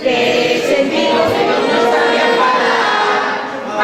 che sentimos que nos había parado,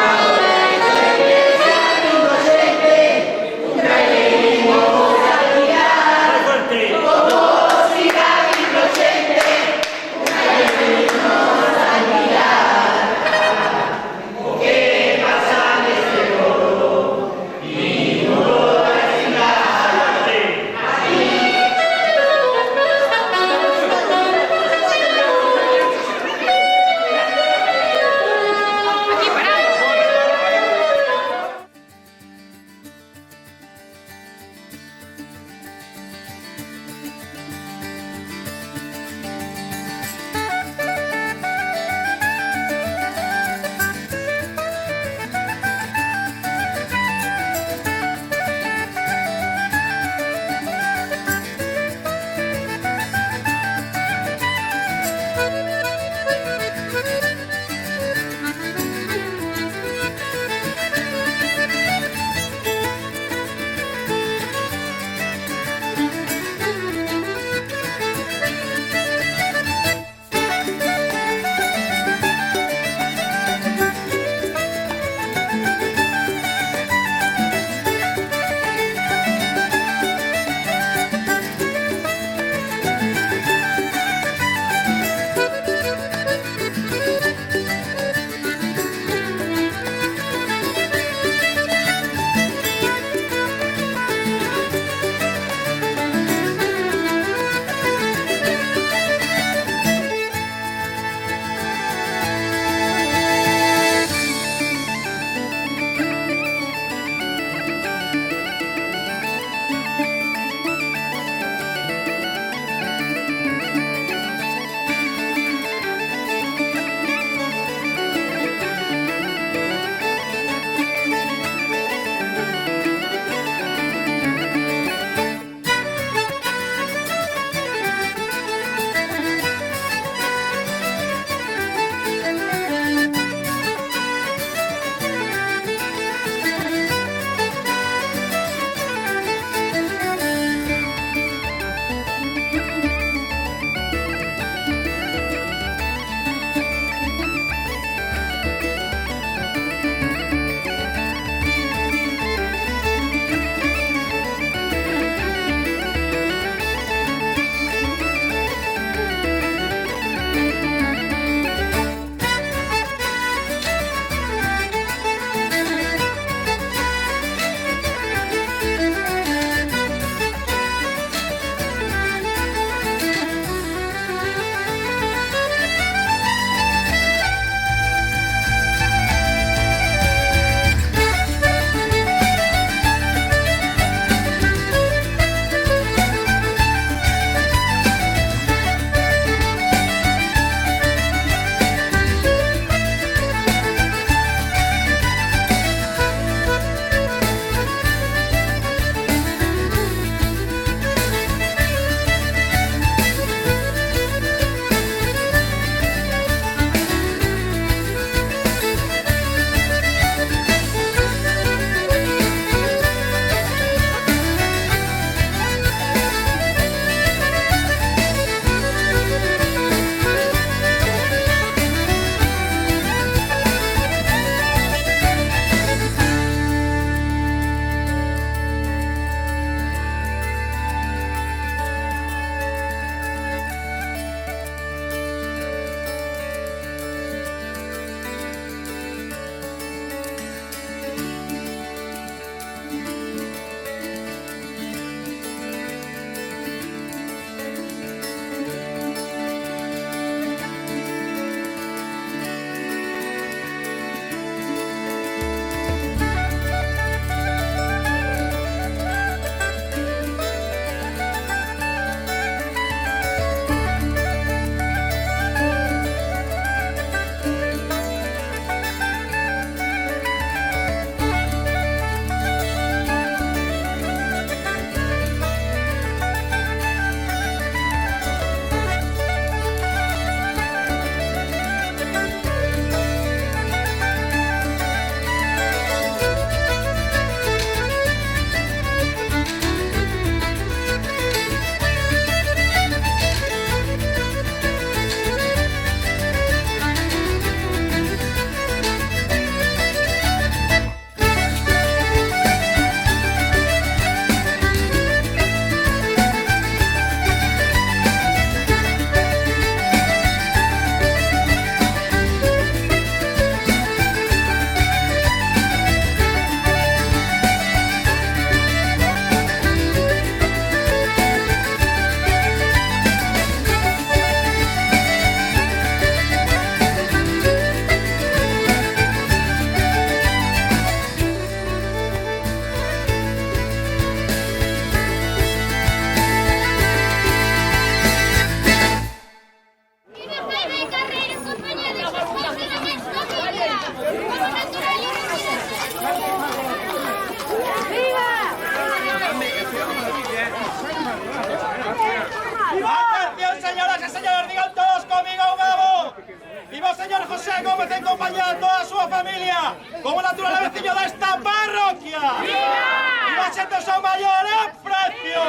Viva o señor José Gómez en compañía de toda a súa familia, como natural e veciño desta parroquia. Viva xente o seu maior en precio.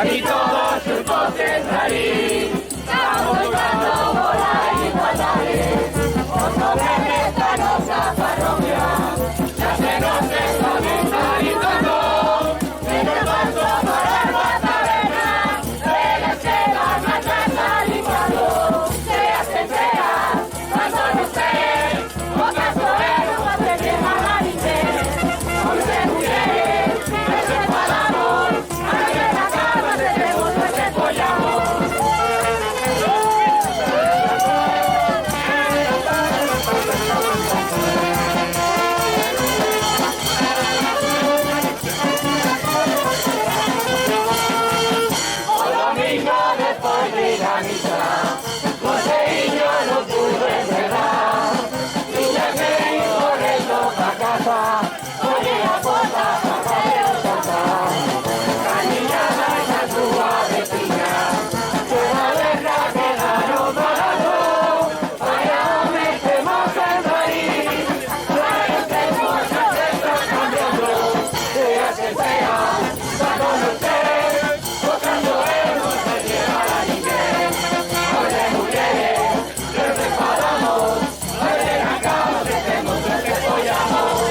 Aquí todos juntos en Raíz, estamos buscando volar igualdades, por sobre esta nuestra parroquia, ya se nos está mentalizando, en el paso para la taberna, de la seda más alta limando, sea quien sea, cuando no esté, pocas horas no va a tener a la hombres, mujeres, nos separamos, aquí en la cama tenemos nuestro follamos. Hoy domingo después de la misa, José y yo no pude encerrar, y ya que ir corriendo pa' casa, oye la puerta para el saltar, canillada esa tu vecina, que la deja quedaron barato, vaya hombre que hemos en raíz, vaya que cosas se están cambiando, sea que sea, va con usted, buscando él no se lleva a ninguén, oye mujeres, que preparamos, oye la cama que tenemos que follamos.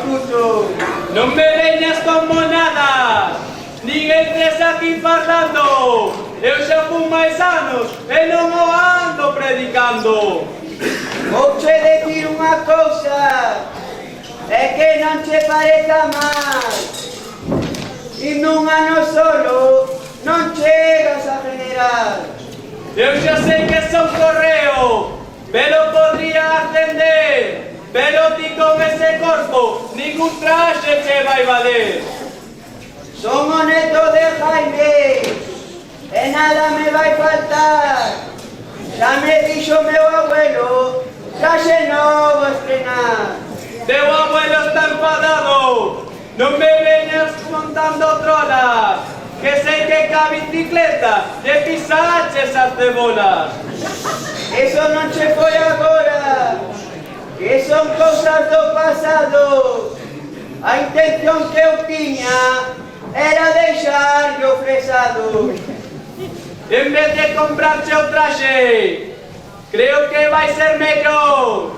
escucho. Non me veñas con monadas, nin entres aquí parlando. Eu xa fun máis anos e non o ando predicando. Vouche decir unha cousa, é que non che pareza mal. E nun ano solo non chegas a generar. Eu xa sei que son correo, pero podría ascender. Pero ti con ese corpo, ningún traxe che vai valer. Son o neto de Jaime, e nada me vai faltar. Xa me dixo meu abuelo, traxe novo a estrenar. Teu abuelo está enfadado, non me veñas montando trolas, que sei que ca bicicleta lle pisaches as cebolas. Eso non che foi agora, que son cousas do pasado. A intención que eu tiña era deixarlle o fresado. En vez de comprarche o traxe, creo que vai ser mellor.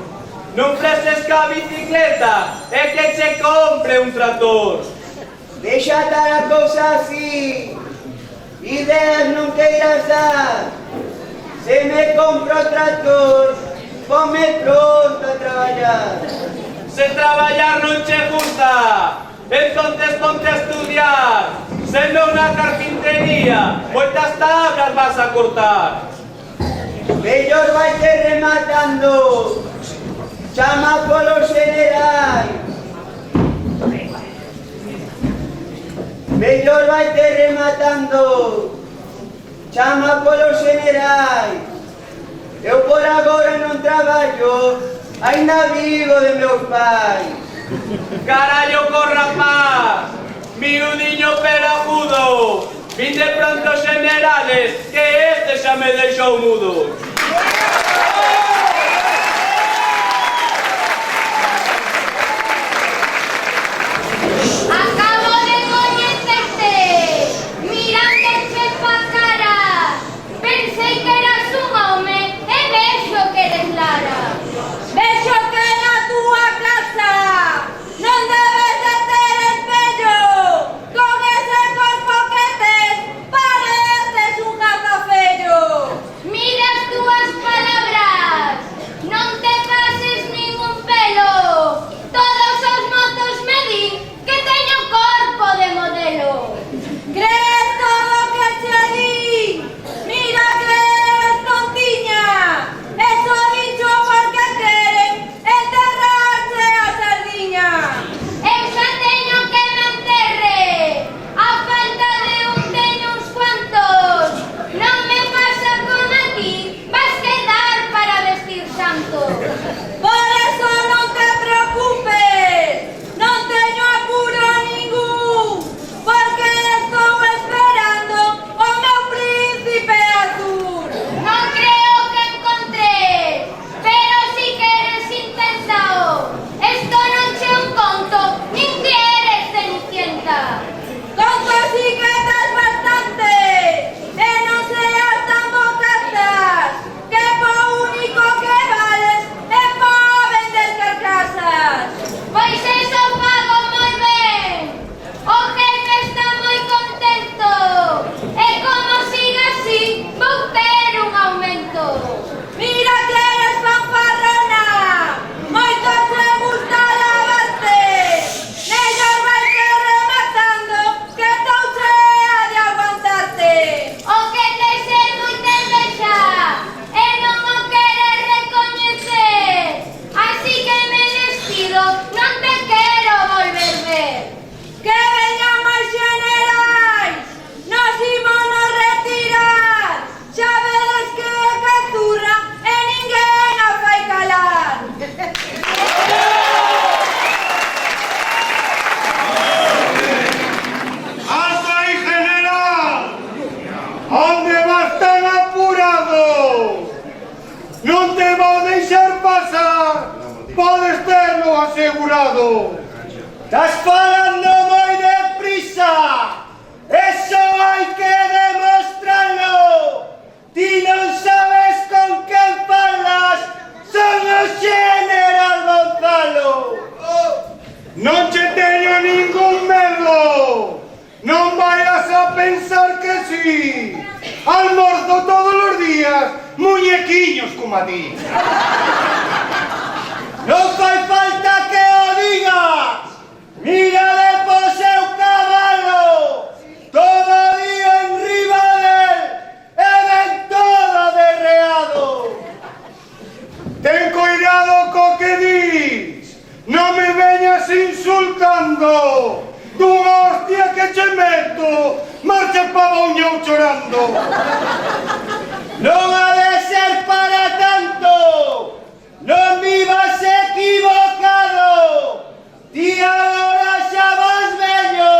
Non freses ca bicicleta e que che compre un tractor. Deixa dar a cousa así, ideas non queiras dar. Se me compro o tractor, ponme pronto a traballar. Se traballar non che gusta, entonces ponte a estudiar. Se non na carpintería, moitas tablas vas a cortar. Mellor vai te rematando, chama polo general. Mellor vai te rematando, chama polo general. Eu por agora non traballo, ainda vivo de meus pais. Carallo con rapaz, miudiño pelagudo, vin de pronto generales, que este xa me deixou mudo. Acabo de coñecerte, mirándoche pa cara. Pensei que eras un home e vexo que eres Lara. Vexo que na túa casa non debes de ter espello. Con ese corpo que tes pareces un gazafello. Mira as túas palabras, non te pases ningún pelo. Todos os motos me din que teño corpo de modelo. Crees todo o que che din? Mira que eres tontiña. Eso dicho porque queren enterrarse a sardiña. Eu xa teño que me enterre. A falta de un teño uns cuantos. Non me pasa como a ti, vas quedar para vestir santo. Por eso non te preocupes, non teño apuro ningún, porque estou esperando o meu príncipe azul. Non creo que encontres, pero si queres inténtao. Esto non che un conto, nin ti eres Cenicienta. Conto si que tes bastante, e non seas tan bocatas, que po único que vales é pa vender carcasas. Pois eso pago moi ben, o jefe está moi contento, e como siga así, vou ter un aumento. Mira que eres fanfarrona, moito te gusta lavarte, mellor vai te rematando, que touche a de aguantarte. O que tes é moita envexa, e non o queres recoñecer, así que me despido, non te quero volver ver. Que veñan máis generais, nos ímonos retirar, xa vedes que é captura e ninguén a fai calar. ¡Alto ahí, general! ¿Onde vas tan apurado? Non te vou deixar pasar, podes terlo asegurado. Estás falando moi deprisa, eso hai que demostrarlo. Ti non sabes con quen falas, son o general Gonzalo. Non a pensar que sí. Almorzo todos los días muñequiños como a ti. Non fai falta que o digas. Mira de poseu cabalo, todo o día enriba del, e ven todo derreado. Ten cuidado co que dis. Non me veñas insultando. Dunha hostia que che meto, marcha pa Bouñou chorando. Non ha de ser para tanto. Non vivas equivocado. Ti agora xa vas vello,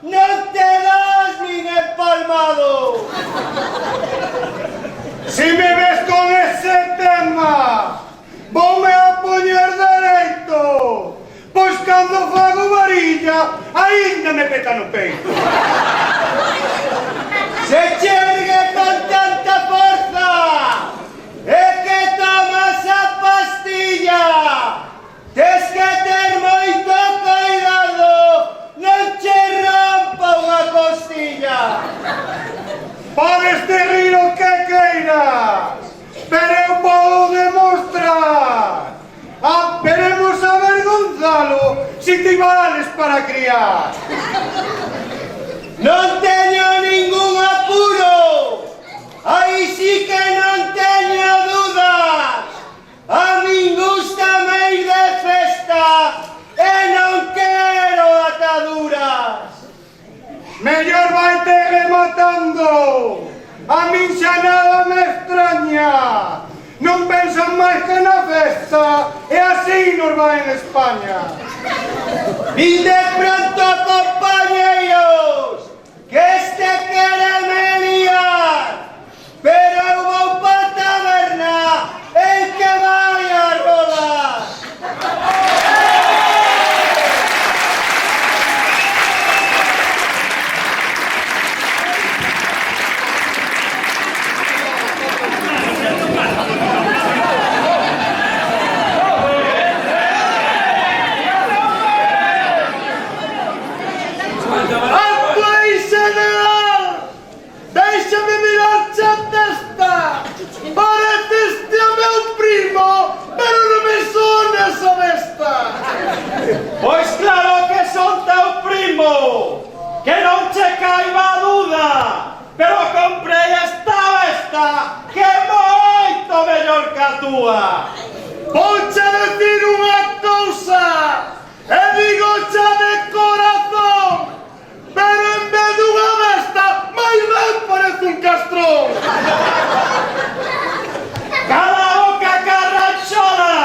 non te das nin empalmado. Si me ves con ese tema, voume a poñer dereito. Pois cando fago varilla, aínda me peta no peito. Se chergue con tanta forza, é que tomas a pastilla. Tes que ter moito cuidado, non che rompa unha costilla. Podes te rir o que queiras, pero eu podo demostrar. Veremos a ver, Gonzalo, si te vales para criar. Non teño ningún apuro, aí sí que non teño dudas. A min gústame ir de festa e non quero ataduras. Mellor vai-te rematando. A min xa nada me extraña. Non pensan máis que na festa e así nos vai en España. Vinde pronto, compañeros, que este quere me liar, pero eu vou pa taberna en que vai a rodar. Pois claro que son teu primo, que non che caiba duda, pero comprei esta besta que é moito mellor que a túa. Vouche decir unha cousa, e digo xa de corazón, pero en vez dunha besta, máis ben parece un castrón. Cala a boca, carranchola,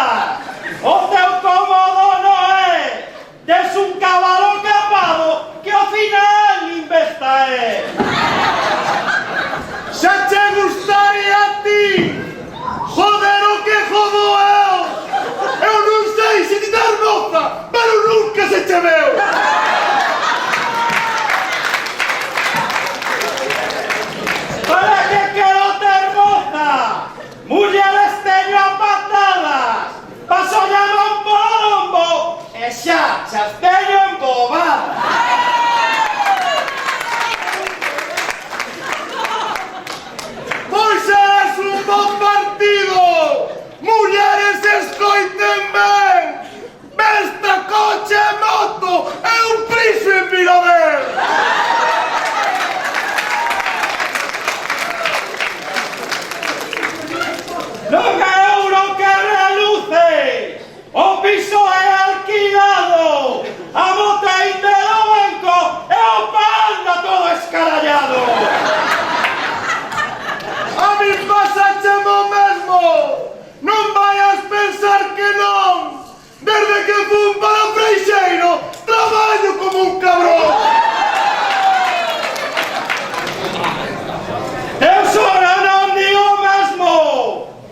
o teu cómodo non é, des un cabalo capado que ao final nin besta é. Xa che gustaría a ti, joder o que jodo eu. Eu non sei se ti das moza, pero nunca se che veu. Para que quero ter moza, mulleres teño a patadas, paso llamo un bombo e xa as teño embobadas. Pois eres un bon partido. Mulleres escoiten ben. Besta, coche, moto e un piso en Vilaver. Non é euro que reluce, o piso é alquilado, a boteite do banco e o panda todo escarallado. A mi pasache mo mesmo. Non vayas pensar que non. Desde que fun para o Freixeiro, traballo como un cabrón. Eu sora non digo mesmo,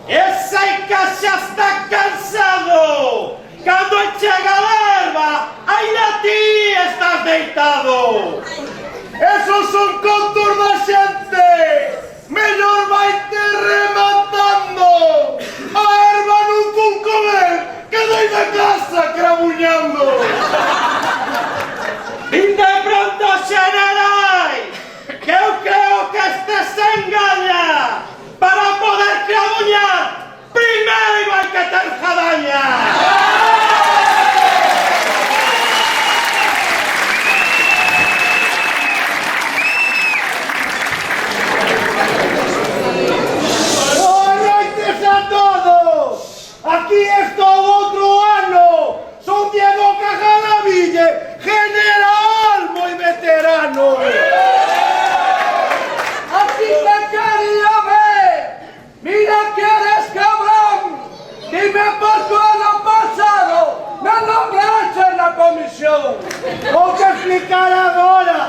esa que xa está cansado. Cando chega a erva, aínda ti estás deitado. Esos son contos da xente. Mellor vai-te rematando. A erva non fun comer, quedei da casa crabuñando. Vinde pronto, xenerais, Aquí está otro ano. Son Diego Cajalaville, general muy veterano. Aquí te quería ver. Mira que eres cabrón. Dime por qué ano pasado me nombraste en la comisión. Voy a explicar ahora,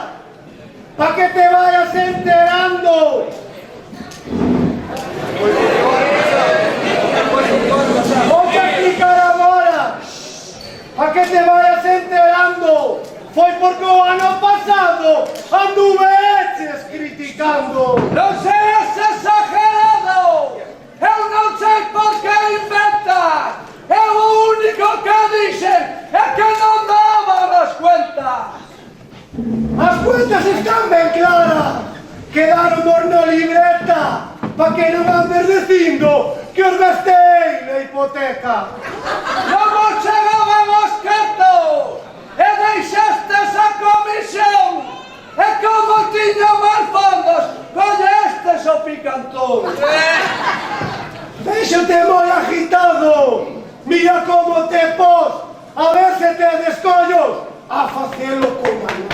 para que te vayas enterando. Voy a explicar ahora, para que te vayas enterando. Fue porque el año pasado anduve criticando. No seas exagerado. Eu no sé por qué inventas. Lo único que dicen es que no daban las cuentas. Las cuentas están bien claras. Quedaron por una libreta, para que no andes diciendo que os gasté la hipoteca. No chegábamos quietos. E deixaste esa comisión. E como tiña máis fondos, collestes o picantón. Déjate muy agitado. Mira cómo te pos. A ver si te descollo a hacerlo como yo.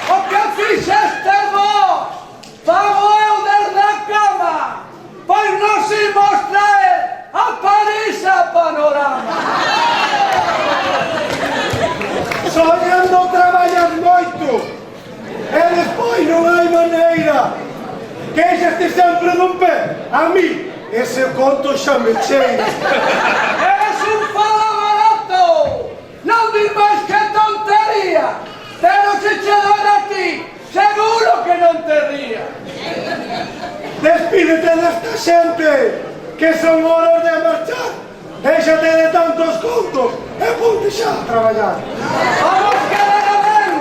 O que fixeste vos, fago eu desde a cama, pois nos imos traer a París a panorama. Soñando traballas moito. E despois non hai maneira. Queixaste sempre dun pé. A mí, ese conto xa me cheira. Eres un fala barato, non dis máis que tontería, pero se che doera a ti, seguro que non te ría. Despídete desta xente, que son horas de marchar. Déxate de tantos contos e ponte xa a traballar. Vamos quedar ben,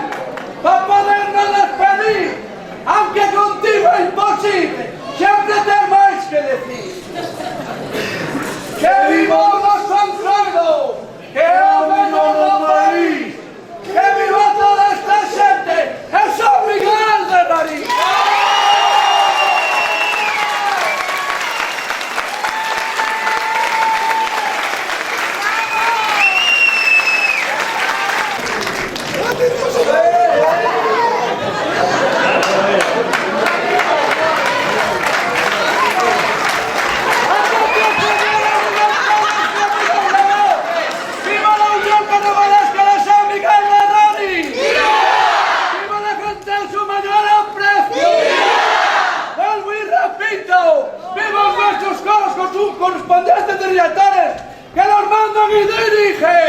para podernos despedir, aunque contigo é imposible, sempre ten máis que decir. Que viva o noso entroido, que é o mellor do país, que viva toda esta xente, e San Miguel de Marín. Correspondientes de Riatares, que los mandan y dirigen.